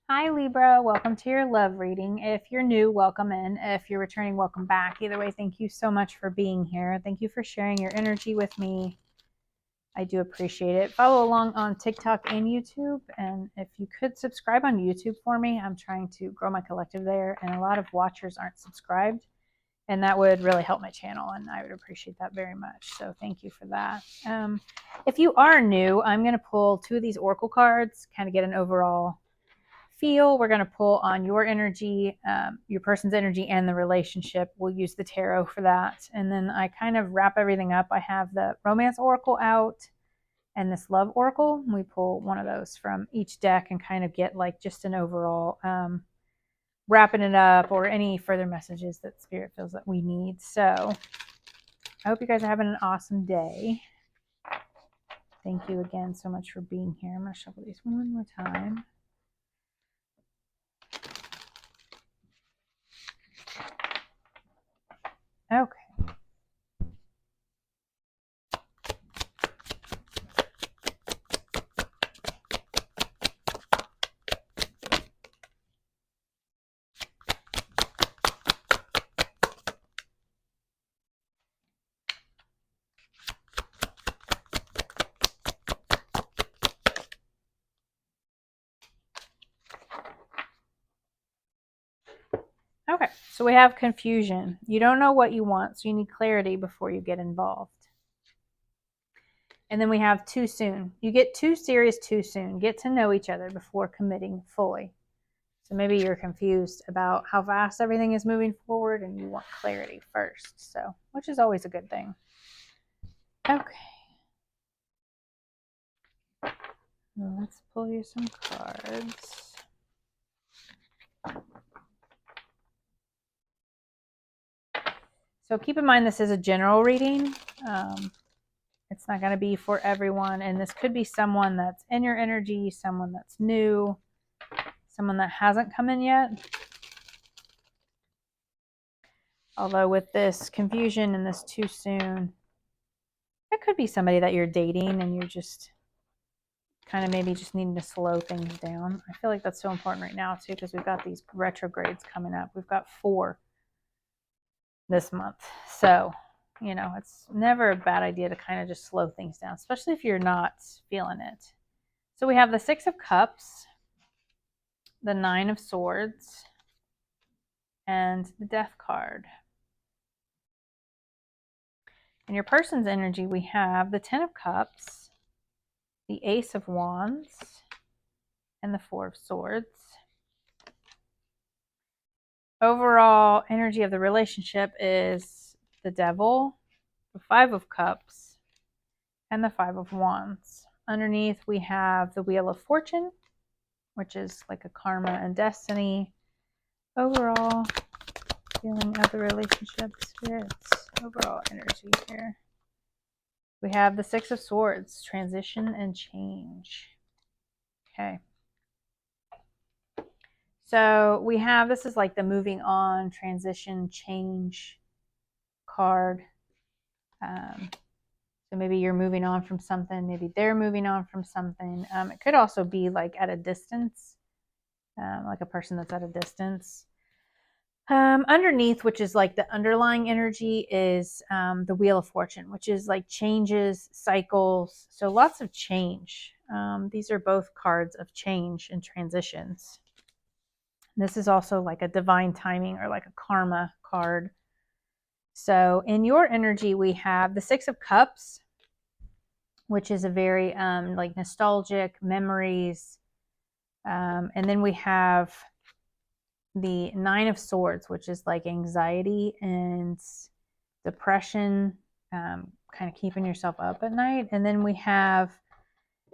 Hi Libra, welcome to your love reading. If you're new, welcome in. If you're returning, welcome back. Either way, thank you so much for being here. Thank you for sharing your energy with me. I do appreciate it. Follow along on TikTok and YouTube. And if you could subscribe on YouTube for me, I'm trying to grow my collective there. And a lot of watchers aren't subscribed. And that would really help my channel. And I would appreciate that very much. So thank you for that. If you are new, I'm going to pull two of these Oracle cards, kind of get an overall feel. We're going to pull on your energy, your person's energy, and the relationship. We'll use the tarot for that. And then I kind of wrap everything up. I have the romance oracle out and this love oracle. We pull one of those from each deck and kind of get like just an overall wrapping it up or any further messages that spirit feels that we need. So I hope you guys are having an awesome day. Thank you again so much for being here. I'm going to shuffle these one more time. Okay. Okay, so we have confusion. You don't know what you want, so you need clarity before you get involved. And then we have too soon. You get too serious too soon. Get to know each other before committing fully. So maybe you're confused about how fast everything is moving forward and you want clarity first. So, which is always a good thing. Okay. Well, let's pull you some cards. So keep in mind this is a general reading. It's not going to be for everyone. And this could be someone that's in your energy, someone that's new, someone that hasn't come in yet. Although with this confusion and this too soon, it could be somebody that you're dating and you're just kind of maybe just needing to slow things down. I feel like that's so important right now too, because we've got these retrogrades coming up. We've got 4 this month. So, you know, it's never a bad idea to kind of just slow things down, especially if you're not feeling it. So we have the 6 of Cups, the 9 of Swords, and the Death card. In your person's energy, we have the 10 of Cups, the Ace of Wands, and the 4 of Swords. Overall energy of the relationship is the Devil, the 5 of Cups, and the 5 of Wands. Underneath, we have the Wheel of Fortune, which is like a karma and destiny. Overall feeling of the relationship, spirits, overall energy here. We have the 6 of Swords, transition and change. Okay. So we have, this is like the moving on, transition, change card. So maybe you're moving on from something, maybe they're moving on from something. It could also be like at a distance, like a person that's at a distance. Underneath, which is like the underlying energy, is the Wheel of Fortune, which is like changes, cycles. So lots of change. These are both cards of change and transitions. This is also like a divine timing or like a karma card. So in your energy, we have the 6 of Cups, which is a very like nostalgic memories. And then we have the 9 of Swords, which is like anxiety and depression, kind of keeping yourself up at night. And then we have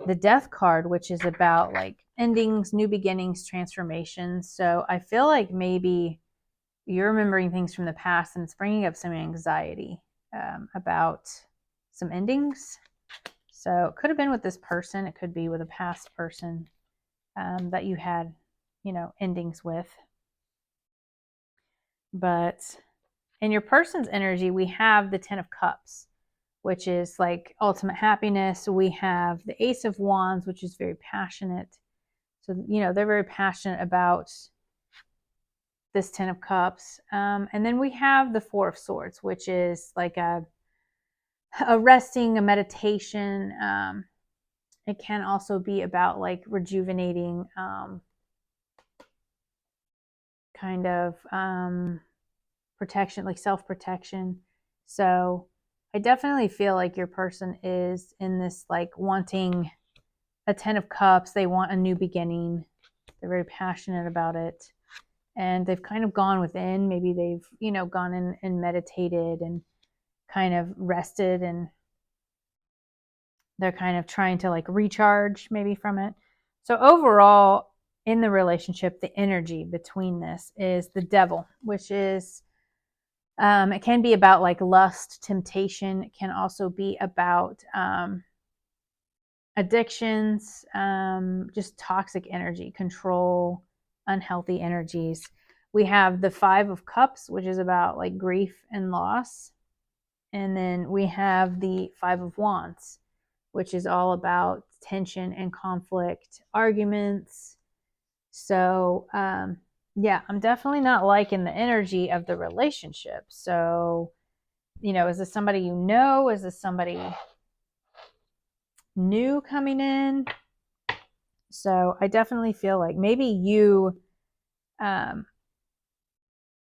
the Death card, which is about like endings, new beginnings, transformations. So I feel like maybe you're remembering things from the past and it's bringing up some anxiety about some endings. So it could have been with this person. It could be with a past person that you had, you know, endings with. But in your person's energy, we have the 10 of Cups, which is like ultimate happiness. We have the Ace of Wands, which is very passionate. So, they're very passionate about this 10 of Cups. And then we have the 4 of Swords, which is like a resting, a meditation. It can also be about like rejuvenating, kind of protection, like self-protection. So I definitely feel like your person is in this like wanting a 10 of Cups. They want a new beginning. They're very passionate about it. And they've kind of gone within. Maybe they've, gone in and meditated and kind of rested, and they're kind of trying to like recharge maybe from it. So overall, in the relationship, the energy between this is the Devil, which is, it can be about like lust, temptation. It can also be about addictions, just toxic energy, control, unhealthy energies. We have the 5 of Cups, which is about like grief and loss. And then we have the 5 of Wands, which is all about tension and conflict, arguments. So, yeah, I'm definitely not liking the energy of the relationship. So, is this somebody you know? Is this somebody new coming in? So I definitely feel like maybe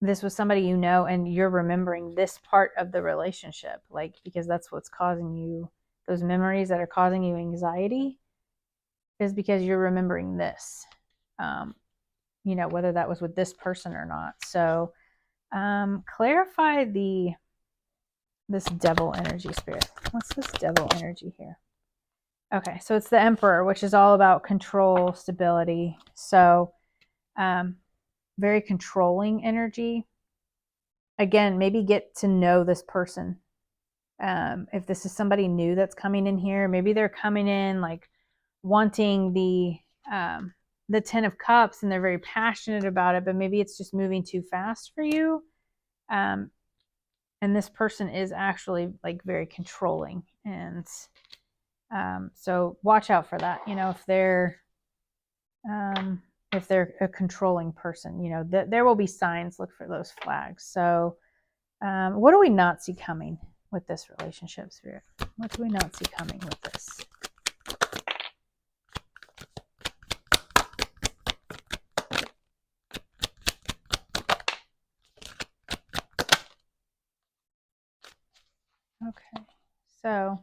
this was somebody you know, and you're remembering this part of the relationship, like, because that's what's causing you those memories that are causing you anxiety, is because you're remembering this, whether that was with this person or not. So clarify this Devil energy, Spirit. What's this Devil energy here? Okay, so it's the Emperor, which is all about control, stability. So very controlling energy. Again, maybe get to know this person. If this is somebody new that's coming in here, maybe they're coming in like wanting the 10 of Cups, and they're very passionate about it, but maybe it's just moving too fast for you. And this person is actually like very controlling. And so watch out for that. If they're a controlling person, there will be signs. Look for those flags. So what do we not see coming with this relationship, Spirit? What do we not see coming with this? Okay, so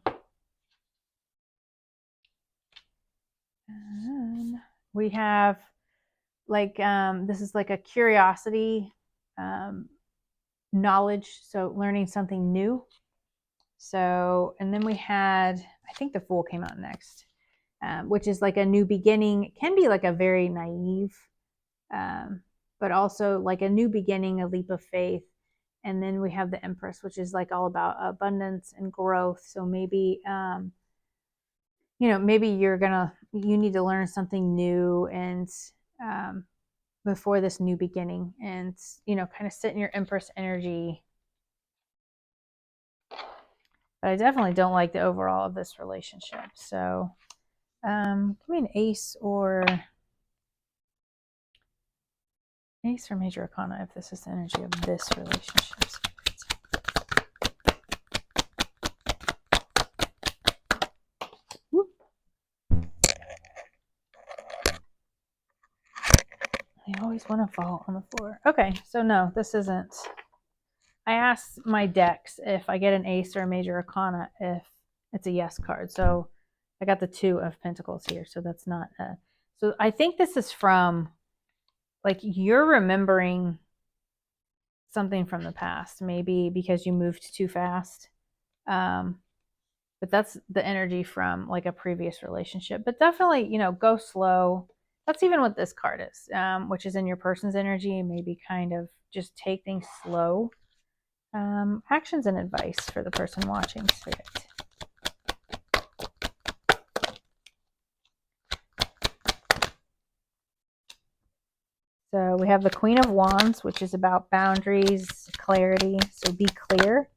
we have like, this is like a curiosity, knowledge, so learning something new. So, and then we had, I think the Fool came out next, which is like a new beginning. It can be like a very naive, but also like a new beginning, a leap of faith. And then we have the Empress, which is like all about abundance and growth. So maybe, maybe you need to learn something new, and before this new beginning, and kind of sit in your Empress energy. But I definitely don't like the overall of this relationship. So give me an Ace or Major Arcana if this is the energy of this relationship. Whoop. They always want to fall on the floor. Okay, so no, this isn't. I asked my decks if I get an Ace or a Major Arcana if it's a yes card. So I got the 2 of Pentacles here, so that's not a. So I think this is from, like, you're remembering something from the past, maybe because you moved too fast. But that's the energy from like a previous relationship. But definitely, go slow. That's even what this card is, which is in your person's energy. Maybe kind of just take things slow. Actions and advice for the person watching, Spirit. So we have the Queen of Wands, which is about boundaries, clarity. So be clear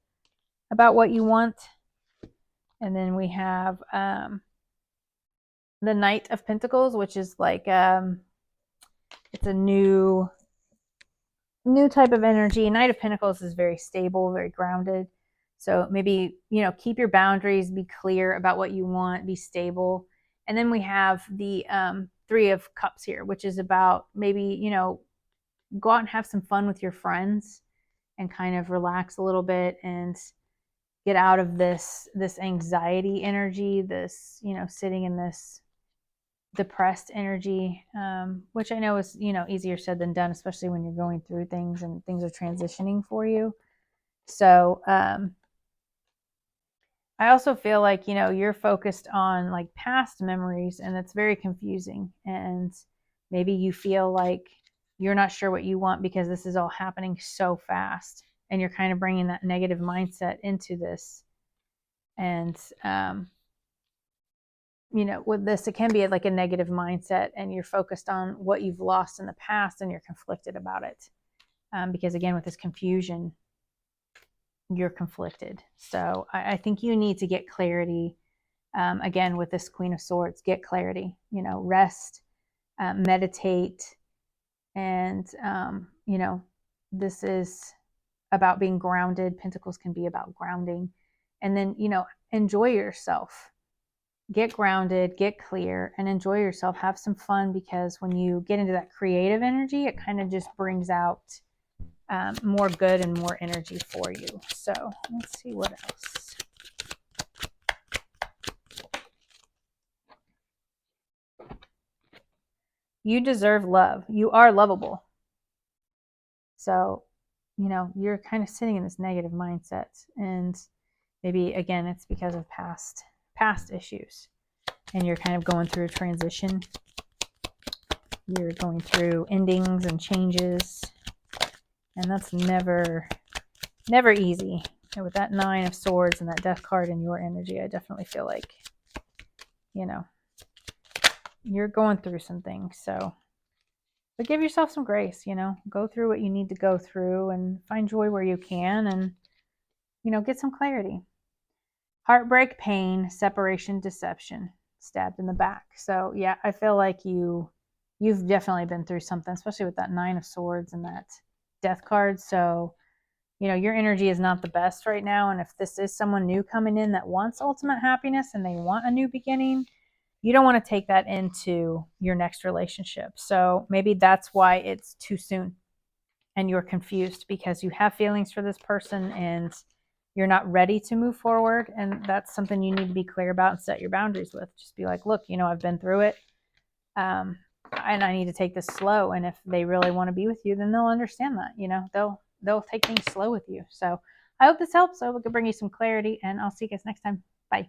about what you want. And then we have the Knight of Pentacles, which is like it's a new type of energy. Knight of Pentacles is very stable, very grounded. So maybe, keep your boundaries, be clear about what you want, be stable. And then we have the Three of Cups here, which is about maybe, go out and have some fun with your friends and kind of relax a little bit and get out of this anxiety energy, this, sitting in this depressed energy, which I know is, easier said than done, especially when you're going through things and things are transitioning for you. So I also feel like, you're focused on like past memories, and it's very confusing. And maybe you feel like you're not sure what you want because this is all happening so fast, and you're kind of bringing that negative mindset into this. And with this, it can be like a negative mindset, and you're focused on what you've lost in the past, and you're conflicted about it. Because again, with this confusion, you're conflicted. So I think you need to get clarity. Again, with this Queen of Swords, get clarity, rest, meditate. And, this is about being grounded. Pentacles can be about grounding. And then, enjoy yourself. Get grounded, get clear, and enjoy yourself. Have some fun, because when you get into that creative energy, it kind of just brings out more good and more energy for you. So let's see what else. You deserve love. You are lovable. So, you're kind of sitting in this negative mindset, and maybe again, it's because of past issues, and you're kind of going through a transition. You're going through endings and changes, and that's never easy. And with that Nine of Swords and that Death card in your energy, I definitely feel like, you're going through some things. So, but give yourself some grace, go through what you need to go through and find joy where you can, and, get some clarity. Heartbreak, pain, separation, deception, stabbed in the back. So yeah, I feel like you've definitely been through something, especially with that Nine of Swords and that Death card. So, your energy is not the best right now. And if this is someone new coming in that wants ultimate happiness and they want a new beginning, you don't want to take that into your next relationship. So maybe that's why it's too soon and you're confused, because you have feelings for this person and you're not ready to move forward. And that's something you need to be clear about and set your boundaries with. Just be like, look, I've been through it. And I need to take this slow. And if they really want to be with you, then they'll understand that, they'll take things slow with you. So I hope this helps. I hope it can bring you some clarity, and I'll see you guys next time. Bye.